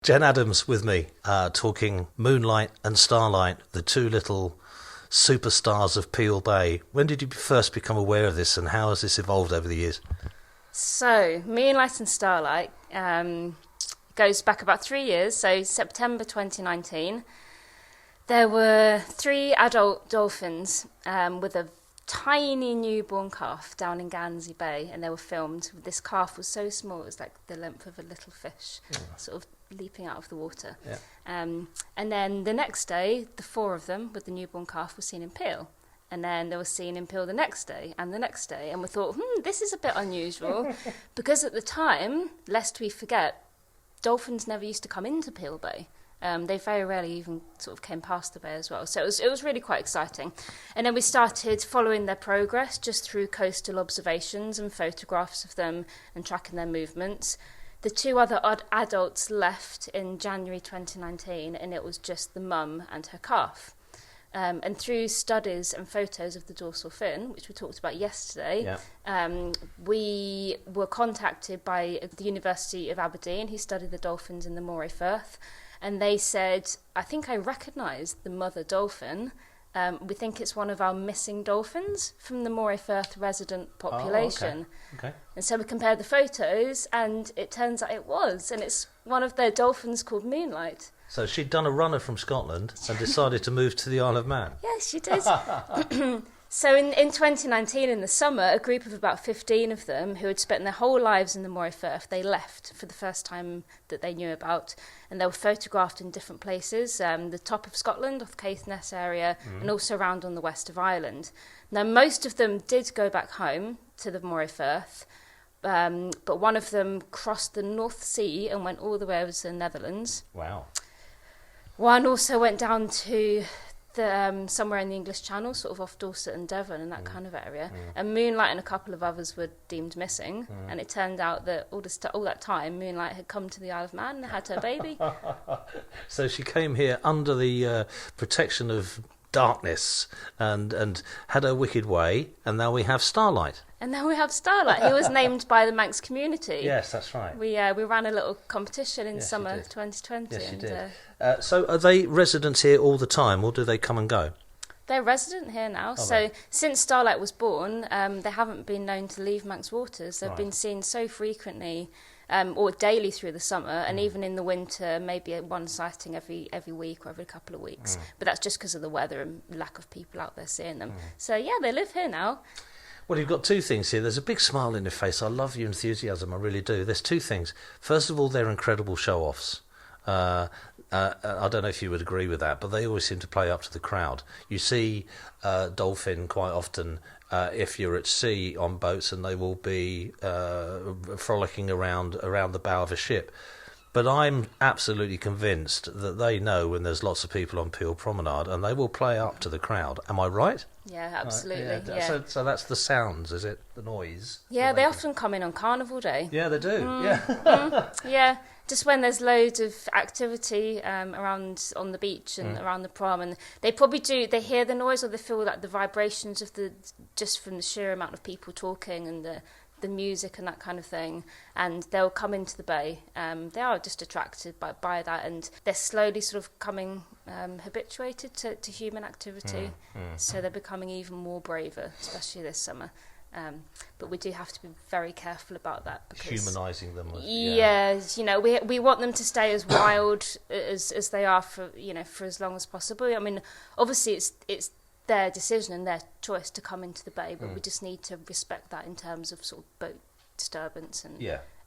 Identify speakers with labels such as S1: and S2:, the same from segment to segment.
S1: Jen Adams with me, talking Moonlight and Starlight, the two little superstars of Peel Bay. When did you first become aware of this, and how has this evolved over the years?
S2: So, Moonlight and Starlight goes back about 3 years, so September 2019. There were 3 adult dolphins with a tiny newborn calf down in Guernsey Bay, and they were filmed. This calf was so small, it was like the length of a little fish, sort of leaping out of the water.
S1: Yeah.
S2: And then the next day, the 4 of them with the newborn calf were seen in Peel. And then they were seen in Peel the next day, and we thought, this is a bit unusual, because at the time, lest we forget, dolphins never used to come into Peel Bay. They very rarely even sort of came past the bay as well. So it was really quite exciting. And then we started following their progress just through coastal observations and photographs of them and tracking their movements. The 2 other adults left in January 2019, and it was just the mum and her calf. And through studies and photos of the dorsal fin, which we talked about yesterday, we were contacted by the University of Aberdeen, who studied the dolphins in the Moray Firth. And they said, I think I recognise the mother dolphin. We think it's one of our missing dolphins from the Moray Firth resident population.
S1: Oh, okay.
S2: And so we compared the photos, and it turns out it was. And it's one of their dolphins called Moonlight.
S1: So she'd done a runner from Scotland and decided to move to the Isle of Man.
S2: Yes, she did. So in 2019, in the summer, a group of about 15 of them who had spent their whole lives in the Moray Firth, they left for the first time that they knew about, and they were photographed in different places, the top of Scotland, off the Caithness area, and also around on the west of Ireland. Now, most of them did go back home to the Moray Firth, but one of them crossed the North Sea and went all the way over to the Netherlands.
S1: Wow.
S2: One also went down to somewhere in the English Channel, sort of off Dorset and Devon and that kind of area. And Moonlight and a couple of others were deemed missing. And it turned out that all that time, Moonlight had come to the Isle of Man and had her baby.
S1: So she came here under the protection of darkness and had her wicked way, and now we have Starlight.
S2: And now we have Starlight. He was named by the Manx community.
S1: Yes, that's right.
S2: We ran a little competition in summer 2020.
S1: Yes, you
S2: and,
S1: did. So are they residents here all the time, or do they come and go?
S2: They're resident here now. So since Starlight was born, they haven't been known to leave Manx waters. They've been seen so frequently, or daily through the summer, and even in the winter, maybe one sighting every week or every couple of weeks. But that's just because of the weather and lack of people out there seeing them. So yeah, they live here now.
S1: Well, you've got 2 things here. There's a big smile in your face. I love your enthusiasm. I really do. There's 2 things. First of all, they're incredible show-offs. I don't know if you would agree with that, but they always seem to play up to the crowd. You see dolphin quite often if you're at sea on boats, and they will be frolicking around the bow of a ship. But I'm absolutely convinced that they know when there's lots of people on Peel Promenade, and they will play up to the crowd. Am I right?
S2: Yeah, absolutely. Yeah.
S1: So that's the sounds, is it? The noise?
S2: Yeah, they often come in on Carnival Day.
S1: Yeah, they do.
S2: Yeah, just when there's loads of activity around on the beach and around the prom, and they probably do. They hear the noise, or they feel like the vibrations of just from the sheer amount of people talking and the music and that kind of thing, and they'll come into the bay. They are just attracted by that, and they're slowly sort of coming habituated to human activity, so they're becoming even more braver, especially this summer. But we do have to be very careful about that, because
S1: humanising them.
S2: We want them to stay as wild as they are for as long as possible. I mean, obviously it's their decision and their choice to come into the bay, but we just need to respect that in terms of sort of boat disturbance and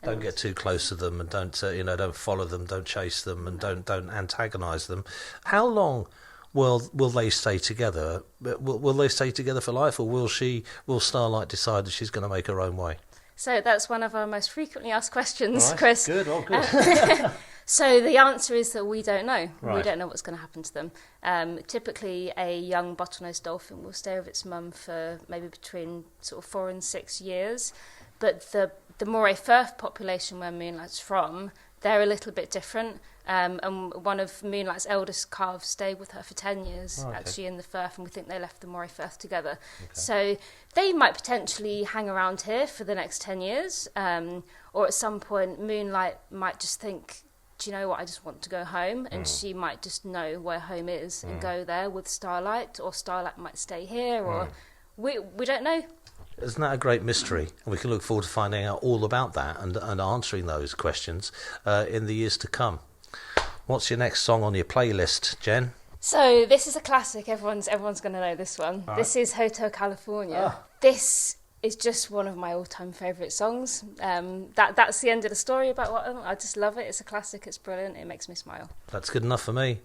S1: don't get too close to them, and don't follow them, don't chase them, and don't antagonise them. How long will they stay together? Will they stay together for life, or will Starlight decide that she's going to make her own way?
S2: So that's one of our most frequently asked questions, Chris.
S1: Good, good.
S2: So the answer is that we don't know.
S1: Right.
S2: We don't know what's going to happen to them. Typically, a young bottlenose dolphin will stay with its mum for maybe between sort of 4 and 6 years. But the Moray Firth population where Moonlight's from, they're a little bit different. And one of Moonlight's eldest calves stayed with her for 10 years, actually, in the Firth, and we think they left the Moray Firth together. Okay. So they might potentially hang around here for the next 10 years, or at some point Moonlight might just think, do you know what, I just want to go home, and she might just know where home is and go there with Starlight, or Starlight might stay here, or we don't know.
S1: Isn't that a great mystery? And we can look forward to finding out all about that and answering those questions in the years to come. What's your next song on your playlist, Jen?
S2: So this is a classic. Everyone's going to know this one. All this is Hotel California. This is just one of my all-time favourite songs. That's the end of the story about what I just love it. It's a classic. It's brilliant. It makes me smile.
S1: That's good enough for me.